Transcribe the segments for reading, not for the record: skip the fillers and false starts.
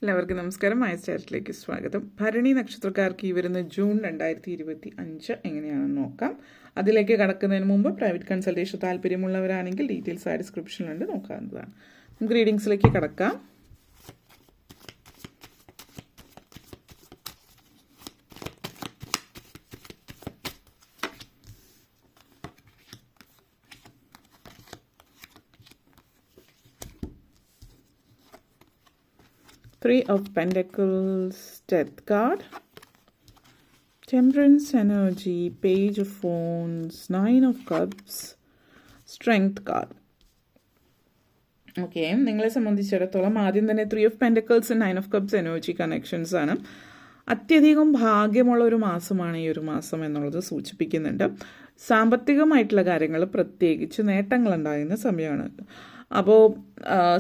എല്ലാവർക്കും നമസ്കാരം. മായ സ്റ്റാറ്റിലേക്ക് സ്വാഗതം. ഭരണി നക്ഷത്രക്കാർക്ക് ഈ വരുന്ന ജൂൺ 2025 എങ്ങനെയാണെന്ന് നോക്കാം. അതിലേക്ക് കടക്കുന്നതിന് മുമ്പ് പ്രൈവറ്റ് കൺസൾട്ടേഷൻ താല്പര്യമുള്ളവരാണെങ്കിൽ ഡീറ്റെയിൽസ് ആ ഡിസ്ക്രിപ്ഷനിലുണ്ട്, നോക്കാവുന്നതാണ്. നമുക്ക് റീഡിങ്സിലേക്ക് കടക്കാം. Three of Pentacles, Death card, Temperance energy, Page of Wands, Nine of Cups, Strength card. Okay, നിങ്ങളെ സംബന്ധിച്ചിടത്തോളം ആദ്യം തന്നെ 3 of Pentacles, 9 of Cups energy connections ആണ്. അത്യധികം ഭാഗ്യമുള്ള ഒരു മാസമാണ് ഈ ഒരു മാസം എന്നുള്ളത് സൂചിപ്പിക്കുന്നുണ്ട്. സാമ്പത്തികമായിട്ടുള്ള കാര്യങ്ങൾ പ്രത്യേകിച്ച് നേട്ടങ്ങൾ ഉണ്ടാകുന്ന സമയമാണ്. അപ്പോൾ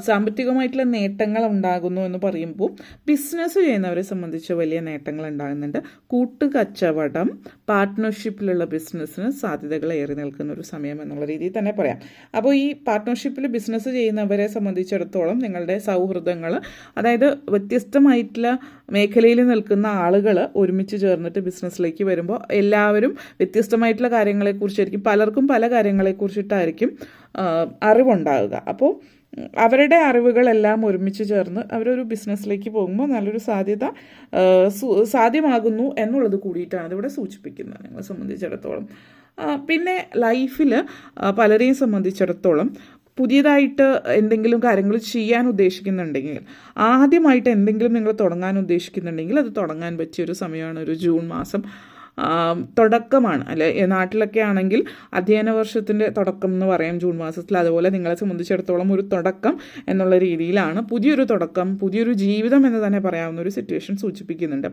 സാമ്പത്തികമായിട്ടുള്ള നേട്ടങ്ങൾ ഉണ്ടാകുന്നു എന്ന് പറയുമ്പോൾ ബിസിനസ് ചെയ്യുന്നവരെ സംബന്ധിച്ച് വലിയ നേട്ടങ്ങൾ ഉണ്ടാകുന്നുണ്ട്. കൂട്ടുകച്ചവടം, പാർട്ട്ണർഷിപ്പിലുള്ള ബിസിനസ്സിന് സാധ്യതകൾ ഏറി നിൽക്കുന്ന ഒരു സമയം എന്നുള്ള രീതിയിൽ തന്നെ പറയാം. അപ്പോൾ ഈ പാർട്ട്ണർഷിപ്പിൽ ബിസിനസ് ചെയ്യുന്നവരെ സംബന്ധിച്ചിടത്തോളം നിങ്ങളുടെ സൗഹൃദങ്ങൾ, അതായത് വ്യത്യസ്തമായിട്ടുള്ള മേഖലയിൽ നിൽക്കുന്ന ആളുകൾ ഒരുമിച്ച് ചേർന്നിട്ട് ബിസിനസ്സിലേക്ക് വരുമ്പോൾ എല്ലാവരും വ്യത്യസ്തമായിട്ടുള്ള കാര്യങ്ങളെക്കുറിച്ചായിരിക്കും, പലർക്കും പല കാര്യങ്ങളെക്കുറിച്ചിട്ടായിരിക്കും അറിവുണ്ടാവുക. അപ്പോൾ അവരുടെ അറിവുകളെല്ലാം ഒരുമിച്ച് ചേർന്ന് അവരൊരു ബിസിനസ്സിലേക്ക് പോകുമ്പോൾ നല്ലൊരു സാധ്യമാകുന്നു എന്നുള്ളത് കൂടിയിട്ടാണ് ഇതിവിടെ സൂചിപ്പിക്കുന്നത് നിങ്ങളെ സംബന്ധിച്ചിടത്തോളം. പിന്നെ ലൈഫിൽ പലരെയും സംബന്ധിച്ചിടത്തോളം പുതിയതായിട്ട് എന്തെങ്കിലും കാര്യങ്ങൾ ചെയ്യാൻ ഉദ്ദേശിക്കുന്നുണ്ടെങ്കിൽ, ആദ്യമായിട്ട് എന്തെങ്കിലും നിങ്ങൾ തുടങ്ങാൻ ഉദ്ദേശിക്കുന്നുണ്ടെങ്കിൽ അത് തുടങ്ങാൻ പറ്റിയൊരു സമയമാണ് ഒരു ജൂൺ മാസം. തുടക്കമാണ് അല്ലെ, നാട്ടിലൊക്കെ ആണെങ്കിൽ അധ്യയന വർഷത്തിൻ്റെ തുടക്കം എന്ന് പറയാം ജൂൺ മാസത്തിൽ. അതുപോലെ നിങ്ങളെ സംബന്ധിച്ചിടത്തോളം ഒരു തുടക്കം എന്നുള്ള രീതിയിലാണ്, പുതിയൊരു തുടക്കം, പുതിയൊരു ജീവിതം എന്ന് തന്നെ പറയാവുന്ന ഒരു സിറ്റുവേഷൻ സൂചിപ്പിക്കുന്നുണ്ട്.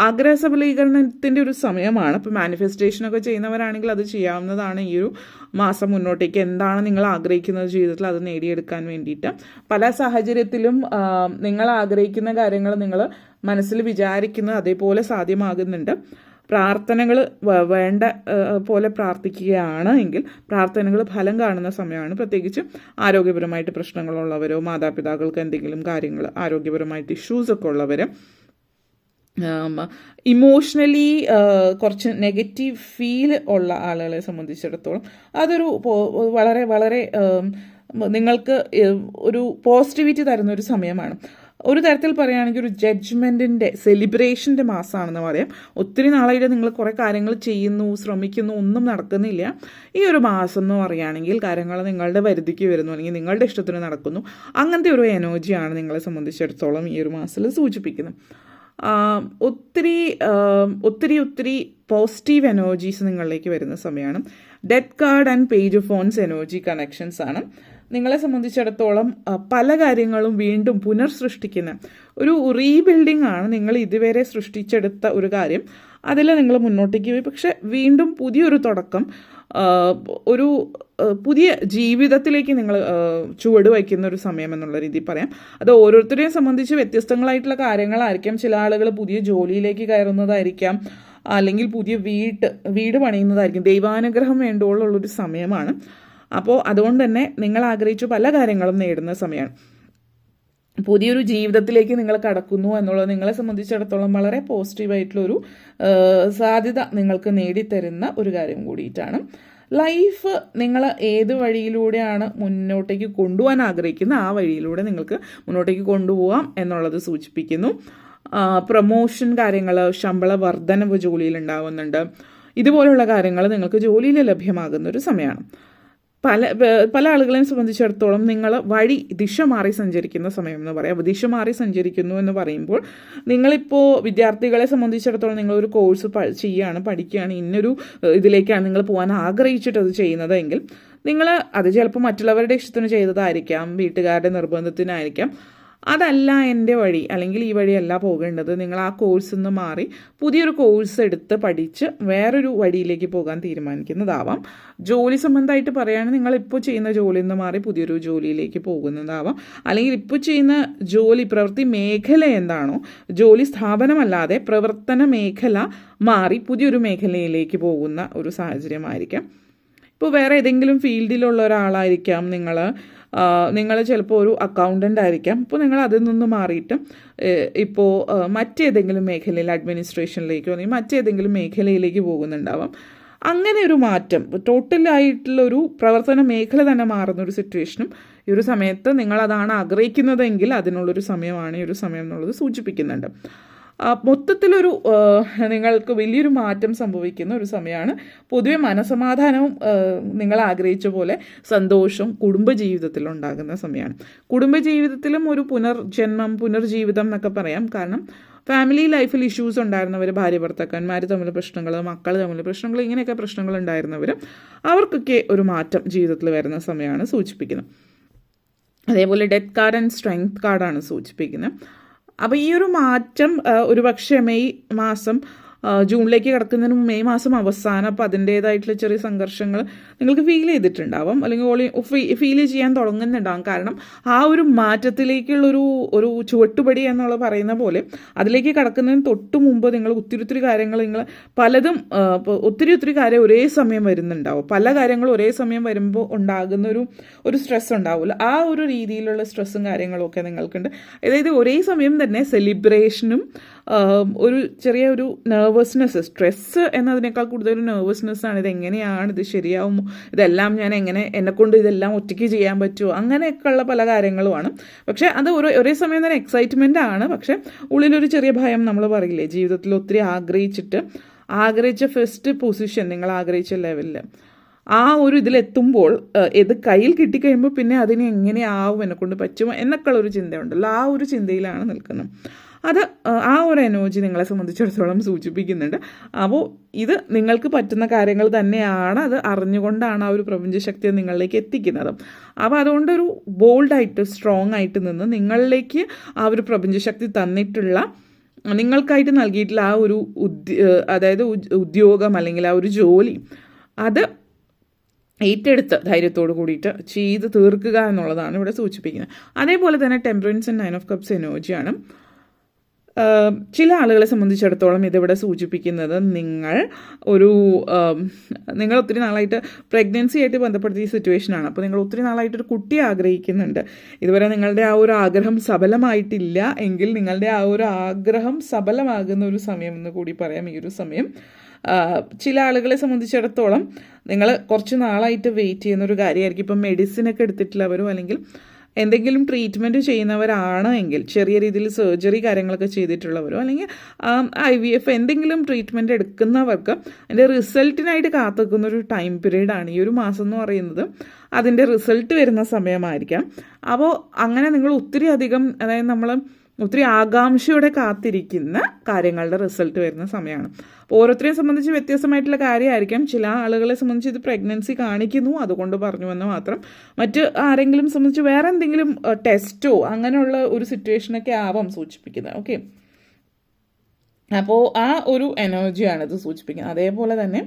ആഗ്രഹ സബലീകരണത്തിൻ്റെ ഒരു സമയമാണ്. ഇപ്പോൾ മാനിഫെസ്റ്റേഷനൊക്കെ ചെയ്യുന്നവരാണെങ്കിൽ അത് ചെയ്യാവുന്നതാണ്. ഈ ഒരു മാസം മുന്നോട്ടേക്ക് എന്താണ് നിങ്ങൾ ആഗ്രഹിക്കുന്നത് ജീവിതത്തിൽ, അത് നേടിയെടുക്കാൻ വേണ്ടിയിട്ട് പല സാഹചര്യത്തിലും നിങ്ങൾ ആഗ്രഹിക്കുന്ന കാര്യങ്ങൾ നിങ്ങൾ മനസ്സിൽ വിചാരിക്കുന്നത് അതേപോലെ സാധ്യമാകുന്നുണ്ട്. പ്രാർത്ഥനകൾ വേണ്ട പോലെ പ്രാർത്ഥിക്കുകയാണ് എങ്കിൽ പ്രാർത്ഥനകൾ ഫലം കാണുന്ന സമയമാണ്. പ്രത്യേകിച്ച് ആരോഗ്യപരമായിട്ട് പ്രശ്നങ്ങളുള്ളവരോ, മാതാപിതാക്കൾക്ക് എന്തെങ്കിലും കാര്യങ്ങൾ ആരോഗ്യപരമായിട്ട് ഇഷ്യൂസൊക്കെ ഉള്ളവർ, ഇമോഷണലി കുറച്ച് നെഗറ്റീവ് ഫീൽ ഉള്ള ആളുകളെ സംബന്ധിച്ചിടത്തോളം അതൊരു വളരെ വളരെ നിങ്ങൾക്ക് ഒരു പോസിറ്റിവിറ്റി തരുന്ന ഒരു സമയമാണ്. ഒരു തരത്തിൽ പറയുകയാണെങ്കിൽ ഒരു ജഡ്ജ്മെൻറ്റിൻ്റെ, സെലിബ്രേഷൻ്റെ മാസമാണെന്ന് പറയാം. ഒത്തിരി നാളായിട്ട് നിങ്ങൾ കുറേ കാര്യങ്ങൾ ചെയ്യുന്നു, ശ്രമിക്കുന്നു, ഒന്നും നടക്കുന്നില്ല. ഈ ഒരു മാസം എന്ന് പറയുകയാണെങ്കിൽ കാര്യങ്ങൾ നിങ്ങളുടെ പരിധിക്ക് വരുന്നു, അല്ലെങ്കിൽ നിങ്ങളുടെ ഇഷ്ടത്തിന് നടക്കുന്നു. അങ്ങനത്തെ ഒരു എനർജിയാണ് നിങ്ങളെ സംബന്ധിച്ചിടത്തോളം ഈ ഒരു മാസത്തിൽ സൂചിപ്പിക്കുന്നത്. ഒത്തിരി ഒത്തിരി ഒത്തിരി പോസിറ്റീവ് എനർജീസ് നിങ്ങളിലേക്ക് വരുന്ന സമയമാണ്. Death card and page of wands energy connections ആണ്. നിങ്ങളെ സംബന്ധിച്ചിടത്തോളം പല കാര്യങ്ങളും വീണ്ടും പുനർസൃഷ്ടിക്കുന്ന ഒരു റീബിൽഡിംഗ് ആണ്. നിങ്ങൾ ഇതുവരെ സൃഷ്ടിച്ചെടുത്ത ഒരു കാര്യം അതിൽ നിങ്ങൾ മുന്നോട്ടേക്ക് പോയി, പക്ഷെ വീണ്ടും പുതിയൊരു തുടക്കം, ഒരു പുതിയ ജീവിതത്തിലേക്ക് നിങ്ങൾ ചുവട് വയ്ക്കുന്ന ഒരു സമയം എന്നുള്ള രീതിയിൽ പറയാം. അത് ഓരോരുത്തരെയും സംബന്ധിച്ച് വ്യത്യസ്തങ്ങളായിട്ടുള്ള കാര്യങ്ങളായിരിക്കാം. ചില ആളുകൾ പുതിയ ജോലിയിലേക്ക് കയറുന്നതായിരിക്കാം, അല്ലെങ്കിൽ പുതിയ വീട് പണിയുന്നതായിരിക്കും. ദൈവാനുഗ്രഹം വേണ്ടുള്ളൊരു സമയമാണ്. അപ്പോൾ അതുകൊണ്ട് തന്നെ നിങ്ങൾ ആഗ്രഹിച്ച പല കാര്യങ്ങളും നേടുന്ന സമയമാണ്. പുതിയൊരു ജീവിതത്തിലേക്ക് നിങ്ങൾ കടക്കുന്നു എന്നുള്ളത് നിങ്ങളെ സംബന്ധിച്ചിടത്തോളം വളരെ പോസിറ്റീവായിട്ടുള്ളൊരു സാധ്യത നിങ്ങൾക്ക് നേടിത്തരുന്ന ഒരു കാര്യം കൂടിയിട്ടാണ്. ലൈഫ് നിങ്ങൾ ഏത് വഴിയിലൂടെയാണ് മുന്നോട്ടേക്ക് കൊണ്ടുപോകാൻ ആഗ്രഹിക്കുന്നത് ആ വഴിയിലൂടെ നിങ്ങൾക്ക് മുന്നോട്ടേക്ക് കൊണ്ടുപോകാം എന്നുള്ളത് സൂചിപ്പിക്കുന്നു. പ്രൊമോഷൻ കാര്യങ്ങൾ, ശമ്പള വർധനവ് ജോലിയിൽ ഉണ്ടാകുന്നുണ്ട്. ഇതുപോലുള്ള കാര്യങ്ങൾ നിങ്ങൾക്ക് ജോലിയിൽ ലഭ്യമാകുന്ന ഒരു സമയമാണ്. പല ആളുകളെയും സംബന്ധിച്ചിടത്തോളം നിങ്ങൾ ദിശ മാറി സഞ്ചരിക്കുന്ന സമയം എന്ന് പറയാം. ദിശ മാറി സഞ്ചരിക്കുന്നു എന്ന് പറയുമ്പോൾ നിങ്ങളിപ്പോൾ വിദ്യാർത്ഥികളെ സംബന്ധിച്ചിടത്തോളം നിങ്ങളൊരു കോഴ്സ് പഠിക്കുകയാണ്, ഇന്നൊരു ഇതിലേക്കാണ് നിങ്ങൾ പോകാൻ ആഗ്രഹിച്ചിട്ട് അത് ചെയ്യുന്നതെങ്കിൽ നിങ്ങൾ അത് ചിലപ്പോൾ മറ്റുള്ളവരുടെ ഇഷ്ടത്തിന് ചെയ്തതായിരിക്കാം, വീട്ടുകാരുടെ നിർബന്ധത്തിനായിരിക്കാം. അതല്ല എൻ്റെ വഴി, അല്ലെങ്കിൽ ഈ വഴിയല്ല പോകേണ്ടത്. നിങ്ങൾ ആ കോഴ്സിൽ നിന്ന് മാറി പുതിയൊരു കോഴ്സ് എടുത്ത് പഠിച്ച് വേറൊരു വഴിയിലേക്ക് പോകാൻ തീരുമാനിക്കുന്നതാവാം. ജോലി സംബന്ധമായിട്ട് പറയുകയാണെങ്കിൽ നിങ്ങൾ ഇപ്പോൾ ചെയ്യുന്ന ജോലിയിൽ നിന്ന് മാറി പുതിയൊരു ജോലിയിലേക്ക് പോകുന്നതാവാം. അല്ലെങ്കിൽ ഇപ്പോൾ ചെയ്യുന്ന പ്രവൃത്തി മേഖല എന്താണോ, ജോലി സ്ഥാപനമല്ലാതെ പ്രവർത്തന മേഖല മാറി പുതിയൊരു മേഖലയിലേക്ക് പോകുന്ന ഒരു സാഹചര്യമായിരിക്കാം. ഇപ്പോൾ വേറെ ഏതെങ്കിലും ഫീൽഡിലുള്ള ഒരാളായിരിക്കാം നിങ്ങൾ, നിങ്ങൾ ചിലപ്പോൾ ഒരു അക്കൗണ്ടൻ്റ് ആയിരിക്കാം. അപ്പോൾ നിങ്ങൾ അതിൽ നിന്ന് മാറിയിട്ട് ഇപ്പോൾ മറ്റേതെങ്കിലും മേഖലയിൽ അഡ്മിനിസ്ട്രേഷനിലേക്കോ അല്ലെങ്കിൽ മറ്റേതെങ്കിലും മേഖലയിലേക്ക് പോകുന്നുണ്ടാവാം. അങ്ങനെ ഒരു മാറ്റം ടോട്ടലായിട്ടുള്ളൊരു പ്രവർത്തന മേഖല തന്നെ മാറുന്നൊരു സിറ്റുവേഷനും ഈ ഒരു സമയത്ത് നിങ്ങൾ അതാണ് ആഗ്രഹിക്കുന്നതെങ്കിൽ അതിനുള്ളൊരു സമയമാണ് ഈ ഒരു സമയം എന്നുള്ളത് സൂചിപ്പിക്കുന്നുണ്ട്. മൊത്തത്തിലൊരു നിങ്ങൾക്ക് വലിയൊരു മാറ്റം സംഭവിക്കുന്ന ഒരു സമയമാണ്. പൊതുവെ മനസമാധാനവും നിങ്ങൾ ആഗ്രഹിച്ച പോലെ സന്തോഷവും കുടുംബജീവിതത്തിൽ ഉണ്ടാകുന്ന സമയമാണ്. കുടുംബജീവിതത്തിലും ഒരു പുനർജീവിതം എന്നൊക്കെ പറയാം. കാരണം ഫാമിലി ലൈഫിൽ ഇഷ്യൂസ് ഉണ്ടായിരുന്നവർ, ഭാര്യ ഭർത്താക്കന്മാർ തമ്മിൽ പ്രശ്നങ്ങൾ, മക്കൾ തമ്മിൽ പ്രശ്നങ്ങൾ, ഇങ്ങനെയൊക്കെ പ്രശ്നങ്ങൾ ഉണ്ടായിരുന്നവർ അവർക്കൊക്കെ ഒരു മാറ്റം ജീവിതത്തിൽ വരുന്ന സമയമാണ് സൂചിപ്പിക്കുന്നത്. അതേപോലെ ഡെത്ത് കാർഡ് ആൻഡ് സ്ട്രെങ്ത് കാർഡാണ് സൂചിപ്പിക്കുന്നത്. അപ്പോൾ ഈ ഒരു മാറ്റം ഒരു പക്ഷേ മെയ് മാസം ജൂണിലേക്ക് കിടക്കുന്നതിന് മെയ് മാസം അവസാനം അപ്പോൾ അതിൻ്റേതായിട്ടുള്ള ചെറിയ സംഘർഷങ്ങൾ നിങ്ങൾക്ക് ഫീൽ ചെയ്തിട്ടുണ്ടാവും, അല്ലെങ്കിൽ ഫീൽ ചെയ്യാൻ തുടങ്ങുന്നുണ്ടാവും. കാരണം ആ ഒരു മാറ്റത്തിലേക്കുള്ളൊരു ചുവട്ടുപടി എന്നുള്ള പറയുന്ന പോലെ അതിലേക്ക് കടക്കുന്നതിന് തൊട്ട് മുമ്പ് നിങ്ങൾ ഒത്തിരി കാര്യങ്ങൾ നിങ്ങൾ പലതും ഒത്തിരി കാര്യം ഒരേ സമയം വരുന്നുണ്ടാവും. പല കാര്യങ്ങളും ഒരേ സമയം വരുമ്പോൾ ഉണ്ടാകുന്ന ഒരു സ്ട്രെസ് ഉണ്ടാവില്ല. ആ ഒരു രീതിയിലുള്ള സ്ട്രെസ്സും കാര്യങ്ങളും ഒക്കെ നിങ്ങൾക്കുണ്ട്. അതായത് ഒരേ സമയം തന്നെ സെലിബ്രേഷനും ഒരു ചെറിയൊരു നെർവസ്നെസ്, സ്ട്രെസ്സ് എന്നതിനേക്കാൾ കൂടുതൽ നെർവസ്നെസ്സാണ്. ഇതെങ്ങനെയാണ്, ഇത് ശരിയാവുമോ, ഇതെല്ലാം ഞാൻ എന്നെക്കൊണ്ട് ഇതെല്ലാം ഒറ്റയ്ക്ക് ചെയ്യാൻ പറ്റുമോ, അങ്ങനെയൊക്കെയുള്ള പല കാര്യങ്ങളുമാണ്. പക്ഷേ അത് ഒരേ സമയം തന്നെ എക്സൈറ്റ്മെൻ്റ് ആണ്. പക്ഷേ ഉള്ളിലൊരു ചെറിയ ഭയം, നമ്മൾ പറയില്ലേ, ജീവിതത്തിൽ ഒത്തിരി ആഗ്രഹിച്ച ഫസ്റ്റ് പൊസിഷൻ, നിങ്ങൾ ആഗ്രഹിച്ച ലെവലിൽ ആ ഒരു ഇതിലെത്തുമ്പോൾ ഇത് കയ്യിൽ കിട്ടിക്കഴിയുമ്പോൾ പിന്നെ അതിന് എങ്ങനെയാവും, എന്നെക്കൊണ്ട് പറ്റുമോ എന്നൊക്കെയുള്ളൊരു ചിന്തയുണ്ടല്ലോ, ആ ഒരു ചിന്തയിലാണ് നിൽക്കുന്നത്. അത് ആ ഒരു എനർജി നിങ്ങളെ സംബന്ധിച്ചിടത്തോളം സൂചിപ്പിക്കുന്നുണ്ട്. അപ്പോൾ ഇത് നിങ്ങൾക്ക് പറ്റുന്ന കാര്യങ്ങൾ തന്നെയാണ്. അത് അറിഞ്ഞുകൊണ്ടാണ് ആ ഒരു പ്രപഞ്ചശക്തിയെ നിങ്ങളിലേക്ക് എത്തിക്കുന്നത്. അപ്പോൾ അതുകൊണ്ടൊരു ബോൾഡായിട്ട് സ്ട്രോങ് ആയിട്ട് നിന്ന് നിങ്ങളിലേക്ക് ആ ഒരു പ്രപഞ്ചശക്തി തന്നിട്ടുള്ള, നിങ്ങൾക്കായിട്ട് നൽകിയിട്ടുള്ള ആ ഒരു അതായത് ഉദ്യോഗം അല്ലെങ്കിൽ ആ ഒരു ജോലി, അത് ഏറ്റെടുത്ത് ധൈര്യത്തോട് കൂടിയിട്ട് ചെയ്ത് തീർക്കുക എന്നുള്ളതാണ് ഇവിടെ സൂചിപ്പിക്കുന്നത്. അതേപോലെ തന്നെ ടെമ്പറൻസ് ആൻഡ് 9 ഓഫ് കപ്സ് എനർജിയാണ്. ചില ആളുകളെ സംബന്ധിച്ചിടത്തോളം ഇതിവിടെ സൂചിപ്പിക്കുന്നത് നിങ്ങൾ ഒത്തിരി നാളായിട്ട് പ്രഗ്നൻസി ആയിട്ട് ബന്ധപ്പെടുത്തിയ സിറ്റുവേഷനാണ്. അപ്പോൾ നിങ്ങൾ ഒത്തിരി നാളായിട്ടൊരു കുട്ടിയെ ആഗ്രഹിക്കുന്നുണ്ട്. ഇതുവരെ നിങ്ങളുടെ ആ ഒരു ആഗ്രഹം സഫലമായിട്ടില്ല എങ്കിൽ നിങ്ങളുടെ ആ ഒരു ആഗ്രഹം സഫലമാകുന്ന ഒരു സമയം എന്ന് കൂടി പറയാം ഈ ഒരു സമയം. ചില ആളുകളെ സംബന്ധിച്ചിടത്തോളം നിങ്ങൾ കുറച്ച് നാളായിട്ട് വെയിറ്റ് ചെയ്യുന്ന ഒരു കാര്യമായിരിക്കും. ഇപ്പം മെഡിസിനൊക്കെ എടുത്തിട്ടുള്ളവരോ അല്ലെങ്കിൽ എന്തെങ്കിലും ട്രീറ്റ്മെൻറ്റ് ചെയ്യുന്നവരാണ് എങ്കിൽ, ചെറിയ രീതിയിൽ സർജറി കാര്യങ്ങളൊക്കെ ചെയ്തിട്ടുള്ളവരോ അല്ലെങ്കിൽ IVF എന്തെങ്കിലും ട്രീറ്റ്മെൻറ്റ് എടുക്കുന്നവർക്ക് അതിൻ്റെ റിസൾട്ടിനായിട്ട് കാത്തുനിൽക്കുന്നൊരു ടൈം പീരീഡാണ് ഈ ഒരു മാസം എന്ന് പറയുന്നത്. അതിൻ്റെ റിസൾട്ട് വരുന്ന സമയമായിരിക്കാം. അപ്പോൾ അങ്ങനെ നിങ്ങൾ ഒത്തിരി അധികം, അതായത് നമ്മൾ ഒത്തിരി ആകാംക്ഷയോടെ കാത്തിരിക്കുന്ന കാര്യങ്ങളുടെ റിസൾട്ട് വരുന്ന സമയമാണ്. അപ്പോൾ ഓരോരുത്തരെയും സംബന്ധിച്ച് വ്യത്യസ്തമായിട്ടുള്ള കാര്യമായിരിക്കാം. ചില ആളുകളെ സംബന്ധിച്ച് ഇത് പ്രഗ്നൻസി കാണിക്കുന്നു അതുകൊണ്ട് പറഞ്ഞു എന്ന് മാത്രം. മറ്റ് ആരെങ്കിലും സംബന്ധിച്ച് വേറെ എന്തെങ്കിലും ടെസ്റ്റോ അങ്ങനെയുള്ള ഒരു സിറ്റുവേഷനൊക്കെ ആവാം സൂചിപ്പിക്കുന്നത്. ഓക്കെ, അപ്പോൾ ആ ഒരു എനർജിയാണ് ഇത് സൂചിപ്പിക്കുന്നത്. അതേപോലെ തന്നെ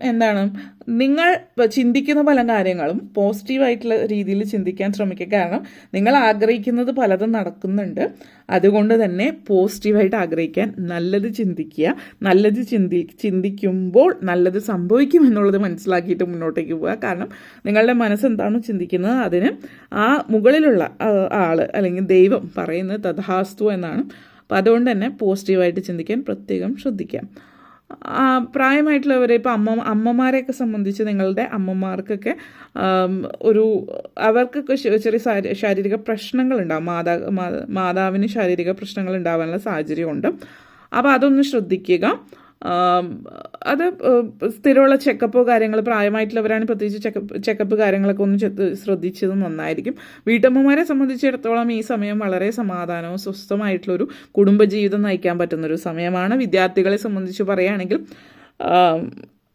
എന്താണ്, നിങ്ങൾ ചിന്തിക്കുന്ന പല കാര്യങ്ങളും പോസിറ്റീവായിട്ടുള്ള രീതിയിൽ ചിന്തിക്കാൻ ശ്രമിക്കുക. കാരണം നിങ്ങൾ ആഗ്രഹിക്കുന്നത് പലതും നടക്കുന്നുണ്ട്. അതുകൊണ്ട് തന്നെ പോസിറ്റീവായിട്ട് ആഗ്രഹിക്കാൻ, നല്ലത് ചിന്തിക്കുക. നല്ലത് ചിന്തിക്കുമ്പോൾ നല്ലത് സംഭവിക്കും എന്നുള്ളത് മനസ്സിലാക്കിയിട്ട് മുന്നോട്ടേക്ക് പോവുക. കാരണം നിങ്ങളുടെ മനസ്സെന്താണോ ചിന്തിക്കുന്നത് അതിന് ആ മുകളിലുള്ള ആൾ അല്ലെങ്കിൽ ദൈവം പറയുന്നത് തഥാസ്തു എന്നാണ്. അപ്പോൾ അതുകൊണ്ട് തന്നെ പോസിറ്റീവായിട്ട് ചിന്തിക്കാൻ പ്രത്യേകം ശ്രദ്ധിക്കാം. പ്രായമായിട്ടുള്ളവരെ, ഇപ്പോൾ അമ്മമാരെയൊക്കെ സംബന്ധിച്ച് നിങ്ങളുടെ അമ്മമാർക്കൊക്കെ അവർക്കൊക്കെ ചെറിയ ശാരീരിക പ്രശ്നങ്ങളുണ്ടാകും. മാതാവിന് ശാരീരിക പ്രശ്നങ്ങൾ ഉണ്ടാകാനുള്ള സാഹചര്യമുണ്ട്. അപ്പോൾ അതൊന്ന് ശ്രദ്ധിക്കുക. അത് സ്ഥിരമുള്ള ചെക്കപ്പോ കാര്യങ്ങൾ, പ്രായമായിട്ടുള്ളവരാണ് പ്രത്യേകിച്ച് ചെക്കപ്പ് കാര്യങ്ങളൊക്കെ ഒന്ന് ശ്രദ്ധിച്ചത് നന്നായിരിക്കും. വീട്ടമ്മമാരെ സംബന്ധിച്ചിടത്തോളം ഈ സമയം വളരെ സമാധാനവും സ്വസ്ഥമായിട്ടുള്ളൊരു കുടുംബജീവിതം നയിക്കാൻ പറ്റുന്നൊരു സമയമാണ്. വിദ്യാർത്ഥികളെ സംബന്ധിച്ച് പറയുകയാണെങ്കിൽ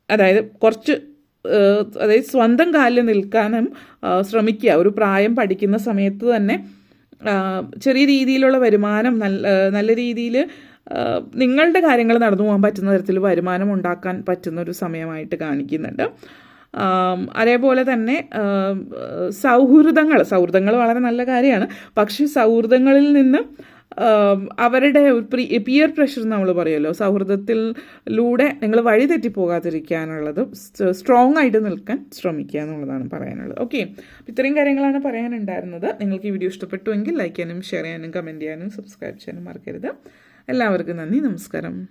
അതായത് സ്വന്തം കാലിൽ നിൽക്കാനും ശ്രമിക്കുക. ഒരു പ്രായം പഠിക്കുന്ന സമയത്ത് തന്നെ ചെറിയ രീതിയിലുള്ള വരുമാനം, നല്ല രീതിയിൽ നിങ്ങളുടെ കാര്യങ്ങൾ നടന്നു പോകാൻ പറ്റുന്ന തരത്തിൽ വരുമാനം ഉണ്ടാക്കാൻ പറ്റുന്ന ഒരു സമയമായിട്ട് കാണിക്കുന്നുണ്ട്. അതേപോലെ തന്നെ സൗഹൃദങ്ങൾ വളരെ നല്ല കാര്യമാണ്. പക്ഷേ സൗഹൃദങ്ങളിൽ നിന്ന് അവരുടെ പിയർ പ്രഷർ നമ്മൾ പറയുമല്ലോ, സൗഹൃദത്തിലൂടെ നിങ്ങൾ വഴി തെറ്റിപ്പോകാതിരിക്കാനുള്ളതും സ്ട്രോങ് ആയിട്ട് നിൽക്കാൻ ശ്രമിക്കുക എന്നുള്ളതാണ് പറയാനുള്ളത്. ഓക്കെ, ഇത്രയും കാര്യങ്ങളാണ് പറയാനുണ്ടായിരുന്നത്. നിങ്ങൾക്ക് ഈ വീഡിയോ ഇഷ്ടപ്പെട്ടുവെങ്കിൽ ലൈക്ക് ചെയ്യാനും ഷെയർ ചെയ്യാനും കമൻറ്റ് ചെയ്യാനും സബ്സ്ക്രൈബ് ചെയ്യാനും മറക്കരുത്. എല്ലാവർക്കും നന്ദി, നമസ്കാരം.